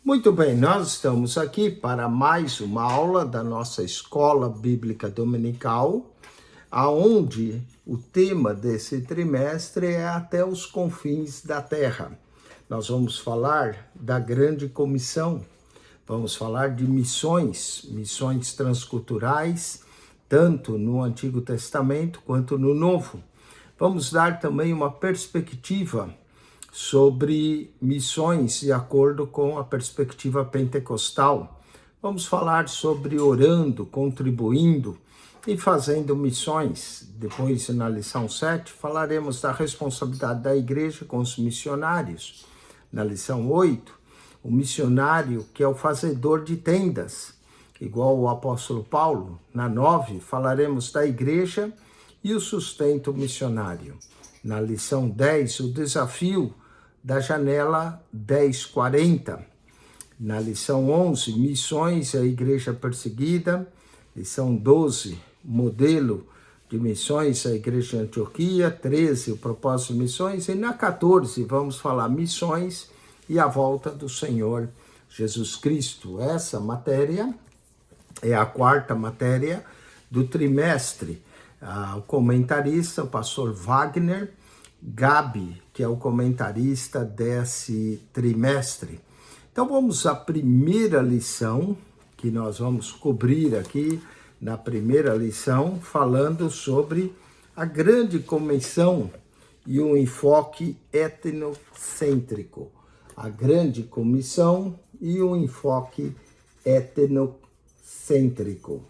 Muito bem, nós estamos aqui para mais uma aula da nossa Escola Bíblica Dominical, aonde o tema desse trimestre é até os confins da terra. Nós vamos falar da grande comissão, vamos falar de missões transculturais, tanto no Antigo Testamento quanto no Novo. Vamos dar também uma perspectiva sobre missões de acordo com a perspectiva pentecostal. Vamos falar sobre orando, contribuindo e fazendo missões. Depois, na lição 7, falaremos da responsabilidade da igreja com os missionários. Na lição 8, o missionário que é o fazedor de tendas, igual o apóstolo Paulo. Na 9, falaremos da igreja e o sustento missionário. Na lição 10, o desafio da janela 1040. Na lição 11, missões à igreja perseguida. Lição 12, modelo de missões à igreja de Antioquia. 13, o propósito de missões. E na 14, vamos falar missões e a volta do Senhor Jesus Cristo. Essa matéria é a quarta matéria do trimestre. O comentarista, o pastor Wagner Gabi, que é o comentarista desse trimestre. Então vamos à primeira lição, que nós vamos cobrir aqui na primeira lição, falando sobre a grande comissão e um enfoque etnocêntrico. A grande comissão e um enfoque etnocêntrico.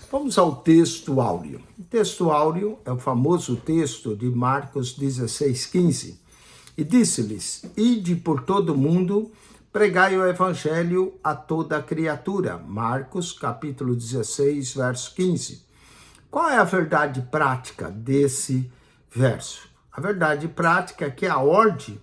Vamos ao texto áureo. O texto áureo é o famoso texto de Marcos 16:15. E disse-lhes: ide por todo o mundo, pregai o evangelho a toda criatura. Marcos, capítulo 16, verso 15. Qual é a verdade prática desse verso? A verdade prática é que a ordem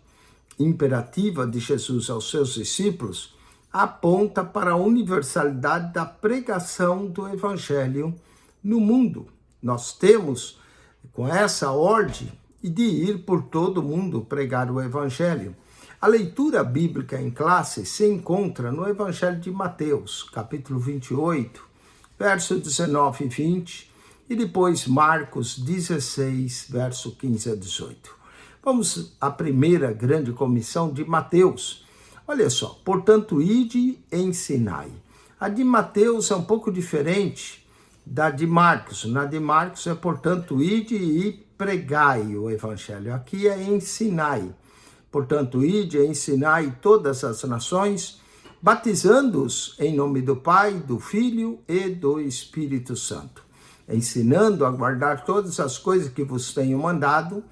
imperativa de Jesus aos seus discípulos aponta para a universalidade da pregação do evangelho no mundo. Nós temos, com essa ordem, de ir por todo o mundo pregar o evangelho. A leitura bíblica em classe se encontra no Evangelho de Mateus, capítulo 28, verso 19 e 20, e depois Marcos 16, verso 15 a 18. Vamos à primeira grande comissão de Mateus. Olha só, portanto, ide e ensinai. A de Mateus é um pouco diferente da de Marcos. Na de Marcos é, portanto, ide e pregai o evangelho. Aqui é ensinai. Portanto, ide e ensinai todas as nações, batizando-os em nome do Pai, do Filho e do Espírito Santo, ensinando a guardar todas as coisas que vos tenho mandado,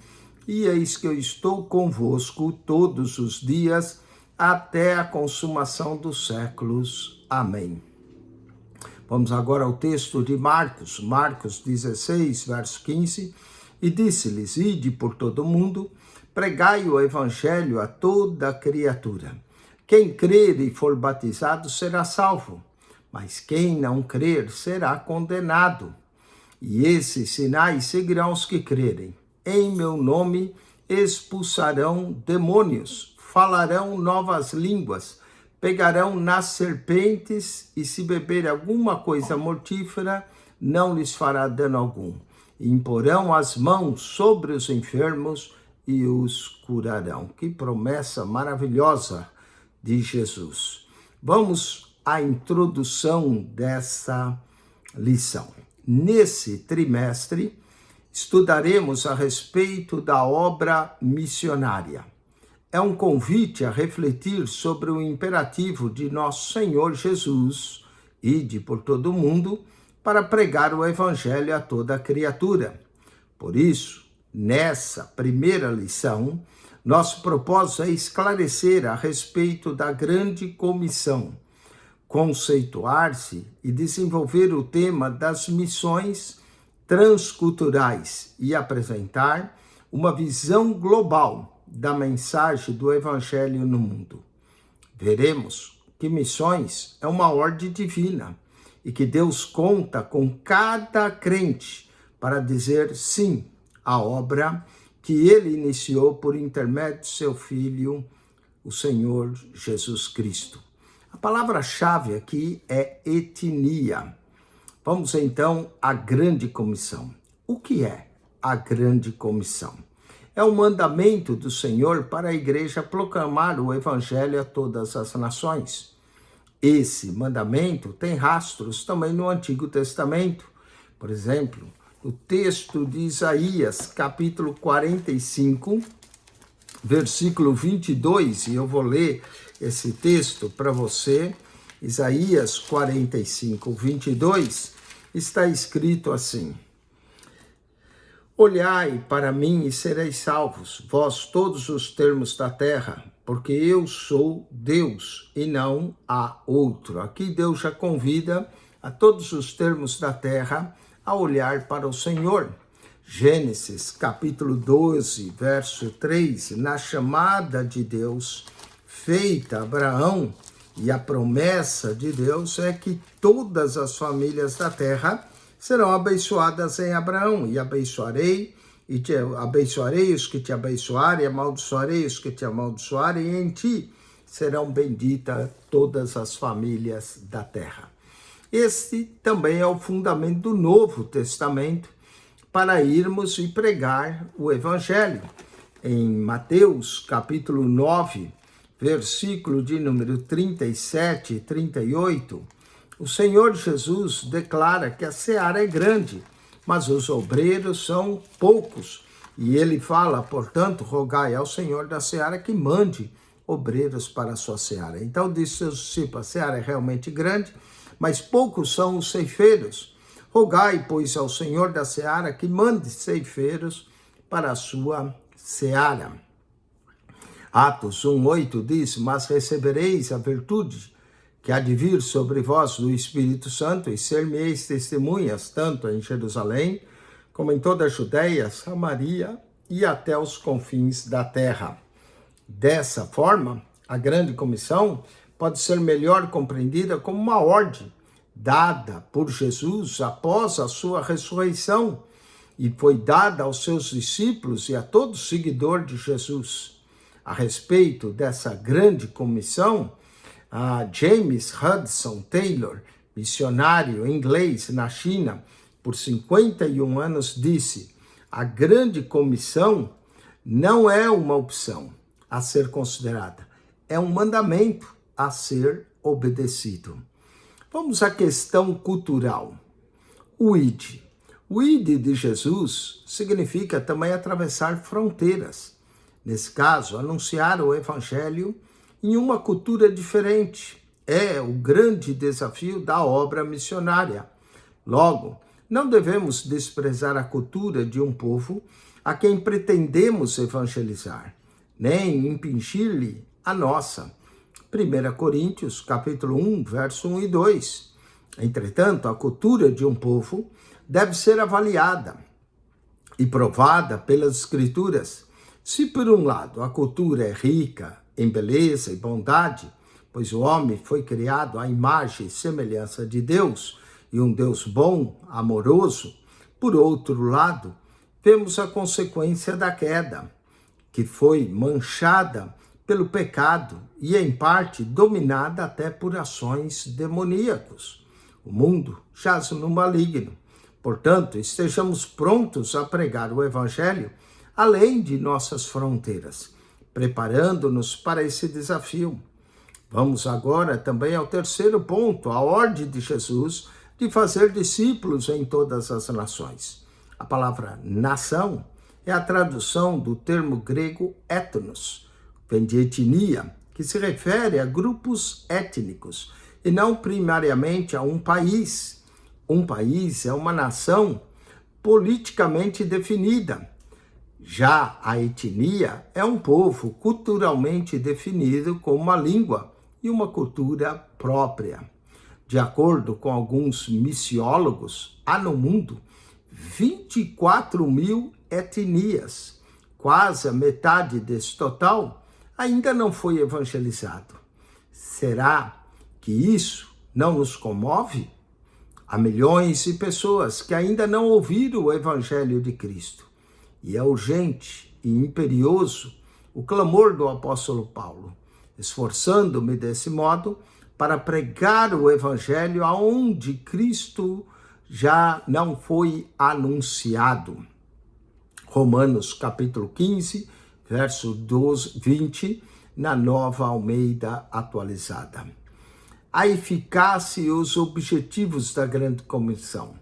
e eis que eu estou convosco todos os dias, até a consumação dos séculos. Amém. Vamos agora ao texto de Marcos, Marcos 16, verso 15. E disse-lhes: ide por todo o mundo, pregai o evangelho a toda criatura. Quem crer e for batizado será salvo, mas quem não crer será condenado. E esses sinais seguirão os que crerem. Em meu nome expulsarão demônios, falarão novas línguas, pegarão nas serpentes, e se beber alguma coisa mortífera, não lhes fará dano algum. E imporão as mãos sobre os enfermos e os curarão. Que promessa maravilhosa de Jesus. Vamos à introdução dessa lição. Nesse trimestre, estudaremos a respeito da obra missionária. É um convite a refletir sobre o imperativo de nosso Senhor Jesus, ide por todo o mundo, para pregar o evangelho a toda criatura. Por isso, nessa primeira lição, nosso propósito é esclarecer a respeito da grande comissão, conceituar-se e desenvolver o tema das missões transculturais e apresentar uma visão global da mensagem do evangelho no mundo. Veremos que missões é uma ordem divina e que Deus conta com cada crente para dizer sim à obra que ele iniciou por intermédio de seu Filho, o Senhor Jesus Cristo. A A palavra-chave aqui é etnia. Vamos então à grande comissão. O que é a grande comissão? É o mandamento do Senhor para a igreja proclamar o evangelho a todas as nações. Esse mandamento tem rastros também no Antigo Testamento. Por exemplo, o texto de Isaías, capítulo 45, versículo 22, e eu vou ler esse texto para você. Isaías 45, 22, está escrito assim: Olhai para mim e sereis salvos, vós todos os termos da terra, porque eu sou Deus e não há outro. Aqui Deus já convida a todos os termos da terra a olhar para o Senhor. Gênesis capítulo 12, verso 3, na chamada de Deus feita a Abraão, e a promessa de Deus é que todas as famílias da terra serão abençoadas em Abraão, e abençoarei os que te abençoarem, e amaldiçoarei os que te amaldiçoarem, e em ti serão benditas todas as famílias da terra. Este também é o fundamento do Novo Testamento para irmos e pregar o Evangelho. Em Mateus capítulo 9, versículo de número 37 e 38, o Senhor Jesus declara que a seara é grande, mas os obreiros são poucos. E ele fala, portanto, rogai ao Senhor da seara que mande obreiros para a sua seara. Então, disse seus discípulos, a seara é realmente grande, mas poucos são os ceifeiros. Rogai, pois, ao Senhor da seara que mande ceifeiros para a sua seara. Atos 1:8 diz, mas recebereis a virtude que há de vir sobre vós do Espírito Santo, e ser-me-eis testemunhas, tanto em Jerusalém, como em toda a Judeia, Samaria e até os confins da terra. Dessa forma, a grande comissão pode ser melhor compreendida como uma ordem dada por Jesus após a sua ressurreição, e foi dada aos seus discípulos e a todo seguidor de Jesus. A respeito dessa grande comissão, James Hudson Taylor, missionário inglês na China por 51 anos, disse: a grande comissão não é uma opção a ser considerada, é um mandamento a ser obedecido. Vamos à questão cultural. O ID. O ID de Jesus significa também atravessar fronteiras. Nesse caso, anunciar o evangelho em uma cultura diferente é o grande desafio da obra missionária. Logo, não devemos desprezar a cultura de um povo a quem pretendemos evangelizar, nem impingir-lhe a nossa. 1 Coríntios, capítulo 1, verso 1 e 2. Entretanto, a cultura de um povo deve ser avaliada e provada pelas Escrituras. Se, por um lado, a cultura é rica em beleza e bondade, pois o homem foi criado à imagem e semelhança de Deus, e um Deus bom, amoroso, por outro lado, vemos a consequência da queda, que foi manchada pelo pecado e, em parte, dominada até por ações demoníacas. O mundo jaz no maligno. Portanto, estejamos prontos a pregar o Evangelho além de nossas fronteiras, preparando-nos para esse desafio. Vamos agora também ao terceiro ponto, a ordem de Jesus de fazer discípulos em todas as nações. A palavra nação é a tradução do termo grego ethnos, vem de etnia, que se refere a grupos étnicos e não primariamente a um país. Um país é uma nação politicamente definida. Já a etnia é um povo culturalmente definido com uma língua e uma cultura própria. De acordo com alguns missiólogos, há no mundo 24 mil etnias. Quase a metade desse total ainda não foi evangelizado. Será que isso não nos comove? Há milhões de pessoas que ainda não ouviram o Evangelho de Cristo. E é urgente e imperioso o clamor do apóstolo Paulo, esforçando-me desse modo para pregar o evangelho aonde Cristo já não foi anunciado. Romanos capítulo 15, verso 20, na Nova Almeida atualizada. A eficácia e os objetivos da grande comissão.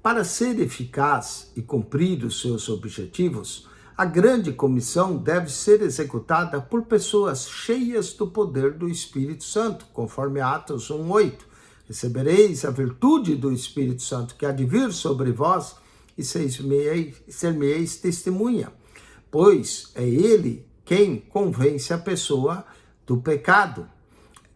Para ser eficaz e cumprir os seus objetivos, a grande comissão deve ser executada por pessoas cheias do poder do Espírito Santo, conforme Atos 1:8. Recebereis a virtude do Espírito Santo que há de vir sobre vós e ser-me-eis testemunha, pois é ele quem convence a pessoa do pecado.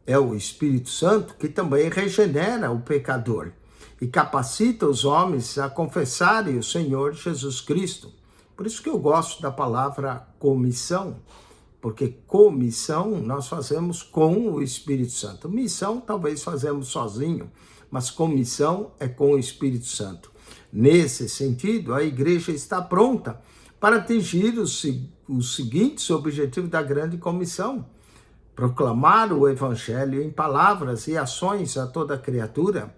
É o Espírito Santo que também regenera o pecador e capacita os homens a confessarem o Senhor Jesus Cristo. Por isso que eu gosto da palavra comissão, porque comissão nós fazemos com o Espírito Santo. Missão talvez fazemos sozinho, mas comissão é com o Espírito Santo. Nesse sentido, a igreja está pronta para atingir os seguintes objetivos da grande comissão: proclamar o evangelho em palavras e ações a toda criatura,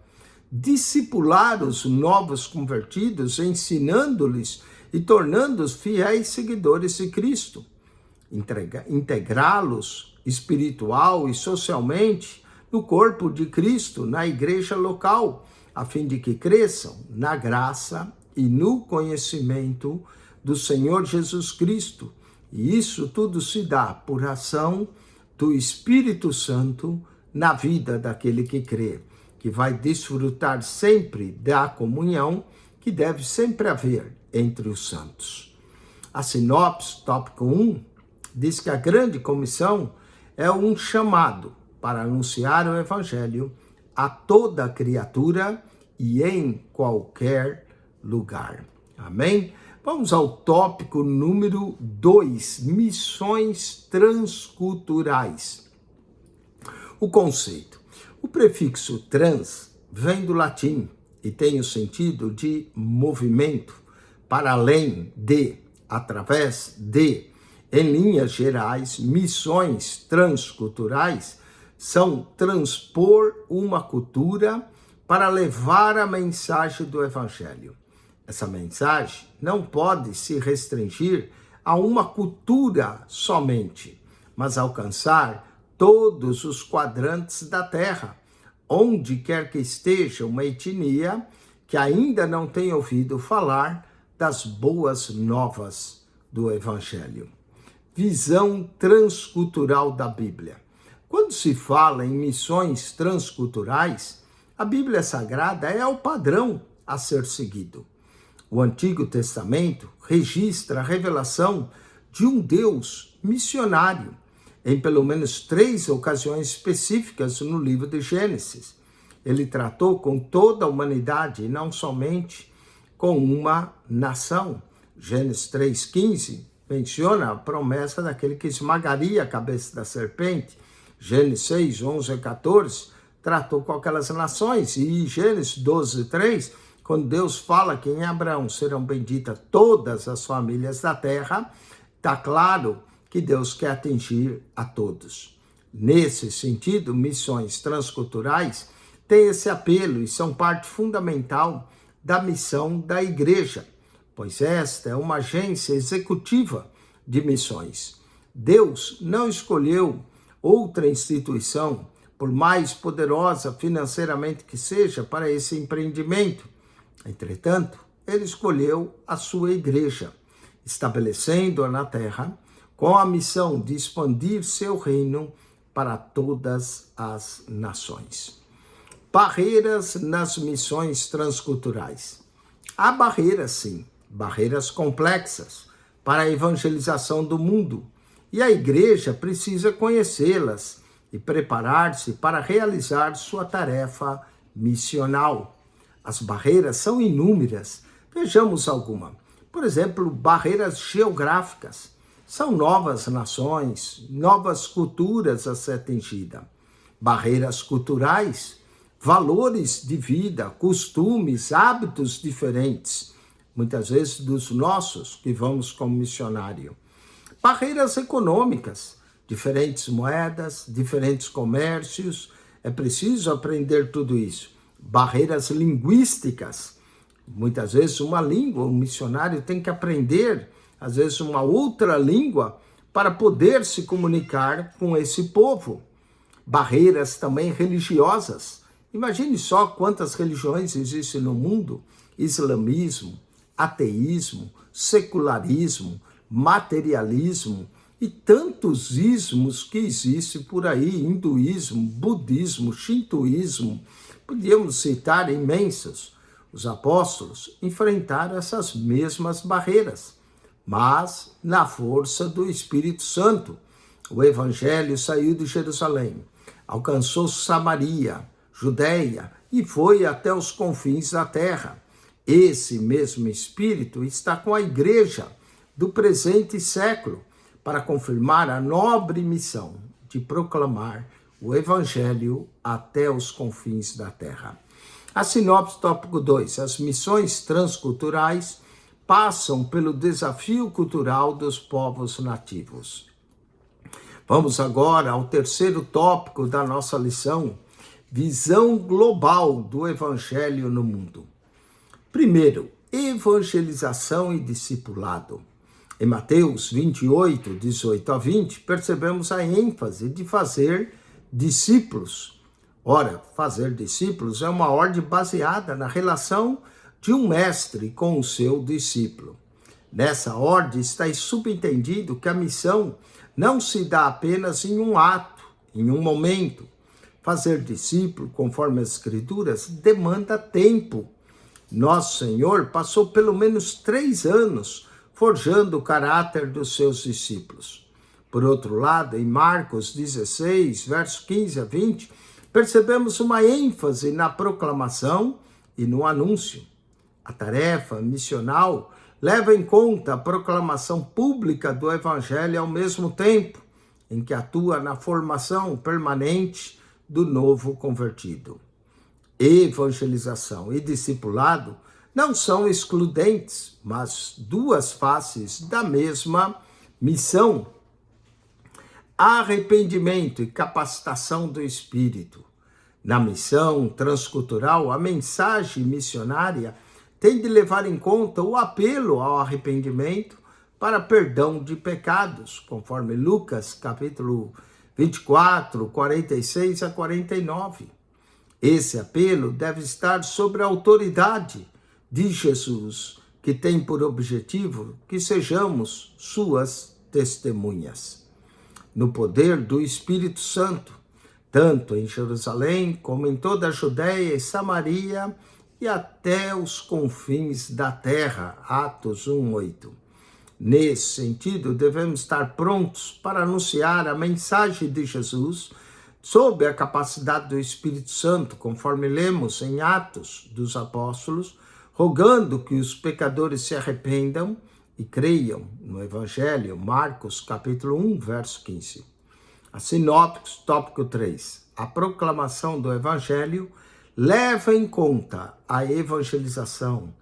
discipular os novos convertidos, ensinando-lhes e tornando-os fiéis seguidores de Cristo, integrá-los espiritual e socialmente no corpo de Cristo, na igreja local, a fim de que cresçam na graça e no conhecimento do Senhor Jesus Cristo. E isso tudo se dá por ação do Espírito Santo na vida daquele que crê, que vai desfrutar sempre da comunhão que deve sempre haver entre os santos. A sinopse, tópico 1, diz que a grande comissão é um chamado para anunciar o evangelho a toda criatura e em qualquer lugar. Amém? Vamos ao tópico número 2, missões transculturais. O conceito. O prefixo trans vem do latim e tem o sentido de movimento, para além de, através de. Em linhas gerais, missões transculturais são transpor uma cultura para levar a mensagem do evangelho. Essa mensagem não pode se restringir a uma cultura somente, mas alcançar todos os quadrantes da terra, onde quer que esteja uma etnia que ainda não tenha ouvido falar das boas novas do evangelho. Visão transcultural da Bíblia. Quando se fala em missões transculturais, a Bíblia Sagrada é o padrão a ser seguido. O Antigo Testamento registra a revelação de um Deus missionário, em pelo menos 3 ocasiões específicas no livro de Gênesis. Ele tratou com toda a humanidade e não somente com uma nação. Gênesis 3,15 menciona a promessa daquele que esmagaria a cabeça da serpente. Gênesis 6, 11 e 14 tratou com aquelas nações. E Gênesis 12:3, quando Deus fala que em Abraão serão benditas todas as famílias da terra, está claro que Deus quer atingir a todos. Nesse sentido, missões transculturais têm esse apelo e são parte fundamental da missão da igreja, pois esta é uma agência executiva de missões. Deus não escolheu outra instituição, por mais poderosa financeiramente que seja, para esse empreendimento. Entretanto, ele escolheu a sua igreja, estabelecendo-a na terra, com a missão de expandir seu reino para todas as nações. Barreiras nas missões transculturais. Há barreiras, sim, barreiras complexas para a evangelização do mundo, e a igreja precisa conhecê-las e preparar-se para realizar sua tarefa missional. As barreiras são inúmeras. Vejamos alguma. Por exemplo, barreiras geográficas. São novas nações, novas culturas a ser atingida. Barreiras culturais, valores de vida, costumes, hábitos diferentes, muitas vezes dos nossos que vamos como missionário. Barreiras econômicas, diferentes moedas, diferentes comércios, É preciso aprender tudo isso. Barreiras linguísticas. Muitas vezes uma língua, um missionário tem que aprender, às vezes uma outra língua, para poder se comunicar com esse povo. Barreiras também religiosas. Imagine só quantas religiões existem no mundo: islamismo, ateísmo, secularismo, materialismo e tantos ismos que existem por aí, hinduísmo, budismo, shintoísmo, podíamos citar imensos. Os apóstolos enfrentaram essas mesmas barreiras, mas na força do Espírito Santo. O evangelho saiu de Jerusalém, alcançou Samaria, Judeia e foi até os confins da terra. Esse mesmo Espírito está com a igreja do presente século para confirmar a nobre missão de proclamar o evangelho até os confins da terra. A sinopse tópico 2. As missões transculturais passam pelo desafio cultural dos povos nativos. Vamos agora ao terceiro tópico da nossa lição: visão global do evangelho no mundo. Primeiro, evangelização e discipulado. Em Mateus 28, 18 a 20, percebemos a ênfase de fazer discípulos. Ora, fazer discípulos é uma ordem baseada na relação de um mestre com o seu discípulo. Nessa ordem está subentendido que a missão não se dá apenas em um ato, em um momento. Fazer discípulo, conforme as Escrituras, demanda tempo. Nosso Senhor passou pelo menos 3 anos forjando o caráter dos seus discípulos. Por outro lado, em Marcos 16, versos 15 a 20, percebemos uma ênfase na proclamação e no anúncio. A tarefa missional leva em conta a proclamação pública do Evangelho ao mesmo tempo em que atua na formação permanente do novo convertido. Evangelização e discipulado não são excludentes, mas duas faces da mesma missão. Arrependimento e capacitação do Espírito. Na missão transcultural, a mensagem missionária tem de levar em conta o apelo ao arrependimento para perdão de pecados, conforme Lucas, capítulo 24, 46 a 49. Esse apelo deve estar sob a autoridade de Jesus, que tem por objetivo que sejamos suas testemunhas. No poder do Espírito Santo, tanto em Jerusalém como em toda a Judeia e Samaria e até os confins da terra. Atos 1:8. Nesse sentido, devemos estar prontos para anunciar a mensagem de Jesus sob a capacidade do Espírito Santo, conforme lemos em Atos dos Apóstolos, rogando que os pecadores se arrependam e creiam no Evangelho. Marcos capítulo 1, verso 15. A sinopse, tópico 3. A proclamação do Evangelho leva em conta a evangelização,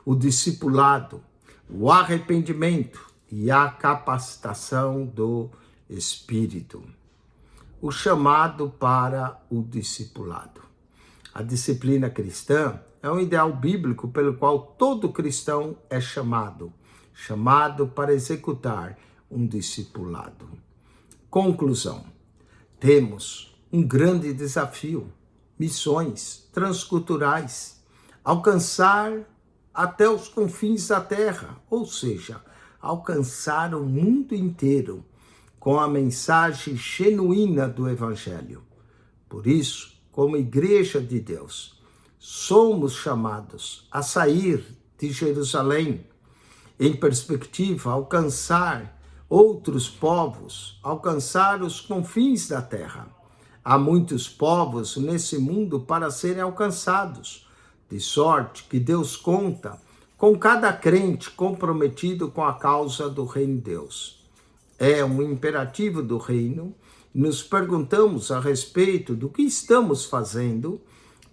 o discipulado, o arrependimento e a capacitação do Espírito. O chamado para o discipulado. A disciplina cristã é um ideal bíblico pelo qual todo cristão é chamado para executar um discipulado. Conclusão. Temos um grande desafio: missões transculturais, alcançar até os confins da terra, ou seja, alcançar o mundo inteiro com a mensagem genuína do Evangelho. Por isso, como Igreja de Deus, somos chamados a sair de Jerusalém, em perspectiva, alcançar outros povos, alcançar os confins da terra. Há muitos povos nesse mundo para serem alcançados, de sorte que Deus conta com cada crente comprometido com a causa do reino de Deus. É um imperativo do reino. Nos perguntamos a respeito do que estamos fazendo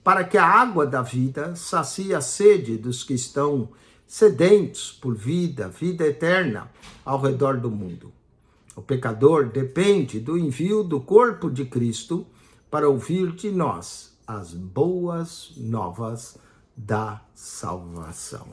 para que a água da vida sacie a sede dos que estão sedentos por vida eterna ao redor do mundo. O pecador depende do envio do corpo de Cristo para ouvir de nós as boas novas da salvação.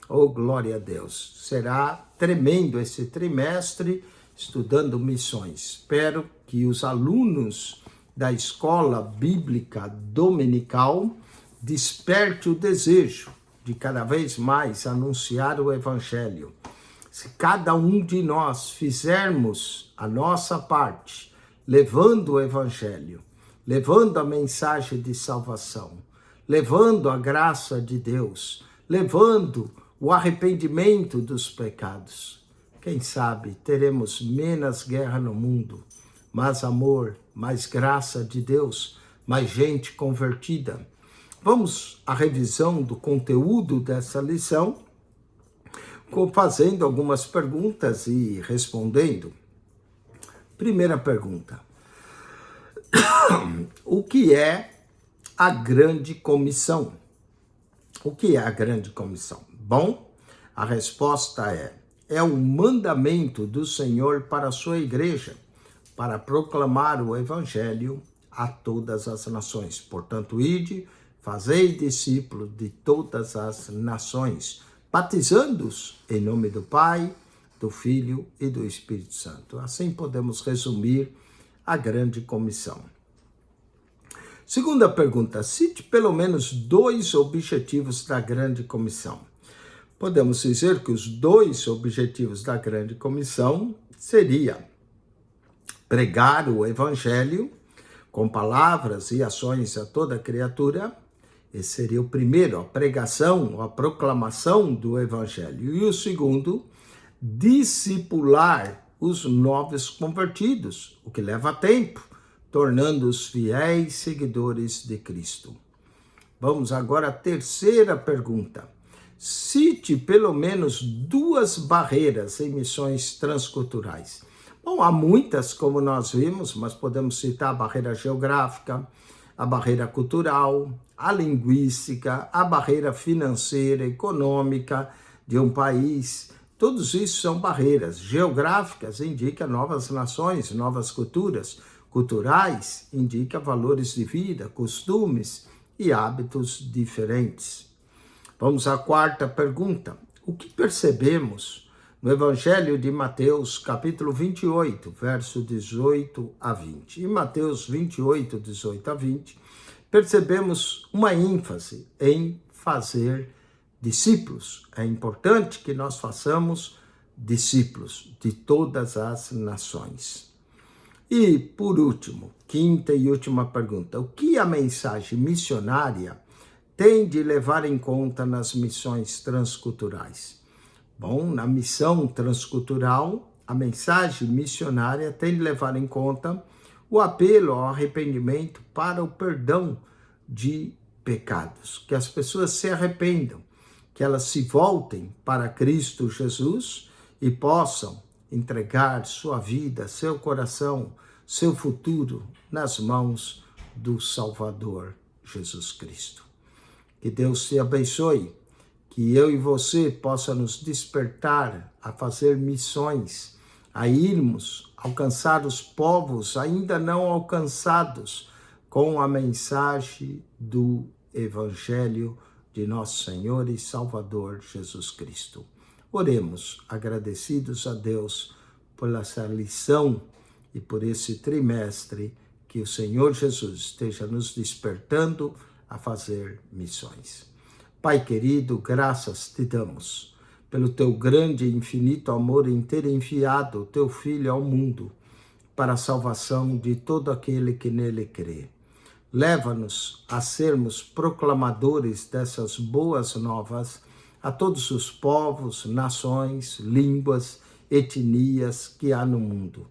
Oh, glória a Deus! Será tremendo esse trimestre estudando missões. Espero que os alunos da escola bíblica dominical desperte o desejo de cada vez mais anunciar o evangelho. Se cada um de nós fizermos a nossa parte, levando o evangelho, levando a mensagem de salvação, levando a graça de Deus, levando o arrependimento dos pecados, quem sabe teremos menos guerra no mundo, mais amor, mais graça de Deus, mais gente convertida. Vamos à revisão do conteúdo dessa lição, fazendo algumas perguntas e respondendo. Primeira pergunta: o que é a grande comissão? O que é a grande comissão? Bom, a resposta é um mandamento do Senhor para a sua igreja, para proclamar o evangelho a todas as nações. Portanto, ide, fazei discípulos de todas as nações, batizando-os em nome do Pai, do Filho e do Espírito Santo. Assim podemos resumir a grande comissão. Segunda pergunta: cite pelo menos 2 objetivos da grande comissão. Podemos dizer que os 2 objetivos da grande comissão seria pregar o evangelho com palavras e ações a toda criatura. Esse seria o primeiro, a pregação, a proclamação do evangelho. E o segundo, discipular os novos convertidos, o que leva tempo, tornando-os fiéis seguidores de Cristo. Vamos agora à terceira pergunta. Cite pelo menos 2 barreiras em missões transculturais. Bom, há muitas, como nós vimos, mas podemos citar a barreira geográfica, a barreira cultural, a linguística, a barreira financeira, econômica de um país. Todos isso são barreiras geográficas, indica novas nações, novas culturas. Culturais indica valores de vida, costumes e hábitos diferentes. Vamos à quarta pergunta. O que percebemos no Evangelho de Mateus, capítulo 28, verso 18 a 20? Em Mateus 28, 18 a 20, percebemos uma ênfase em fazer discípulos. É importante que nós façamos discípulos de todas as nações. E, por último, quinta e última pergunta. O que a mensagem missionária tem de levar em conta nas missões transculturais? Bom, na missão transcultural, a mensagem missionária tem de levar em conta o apelo ao arrependimento para o perdão de pecados. Que as pessoas se arrependam, que elas se voltem para Cristo Jesus e possam entregar sua vida, seu coração, seu futuro nas mãos do Salvador Jesus Cristo. Que Deus te abençoe, que eu e você possa nos despertar a fazer missões, a irmos alcançar os povos ainda não alcançados com a mensagem do Evangelho de nosso Senhor e Salvador Jesus Cristo. Oremos, agradecidos a Deus por essa lição e por esse trimestre, que o Senhor Jesus esteja nos despertando a fazer missões. Pai querido, graças te damos pelo teu grande e infinito amor em ter enviado o teu Filho ao mundo para a salvação de todo aquele que nele crê. Leva-nos a sermos proclamadores dessas boas novas a todos os povos, nações, línguas, etnias que há no mundo.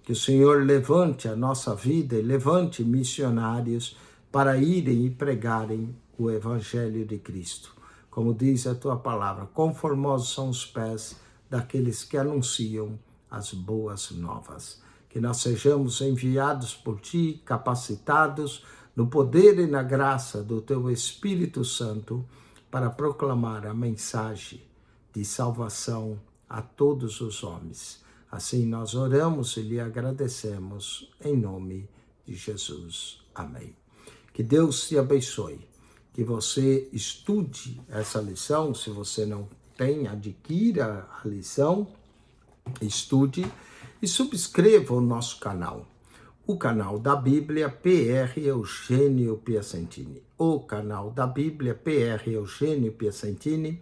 Que o Senhor levante a nossa vida e levante missionários para irem e pregarem o Evangelho de Cristo. Como diz a tua palavra, conformosos são os pés daqueles que anunciam as boas novas. Que nós sejamos enviados por ti, capacitados no poder e na graça do teu Espírito Santo, para proclamar a mensagem de salvação a todos os homens. Assim nós oramos e lhe agradecemos em nome de Jesus. Amém. Que Deus te abençoe. Que você estude essa lição. Se você não tem, adquira a lição, estude e subscreva o nosso canal. O canal da Bíblia PR Eugênio Piacentini. O canal da Bíblia PR Eugênio Piacentini.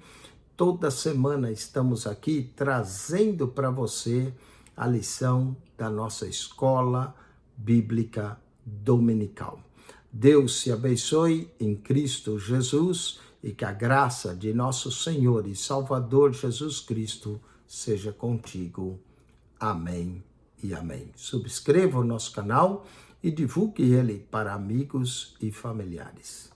Toda semana estamos aqui trazendo para você a lição da nossa escola bíblica dominical. Deus te abençoe em Cristo Jesus e que a graça de nosso Senhor e Salvador Jesus Cristo seja contigo. Amém e amém. Subscreva o nosso canal e divulgue ele para amigos e familiares.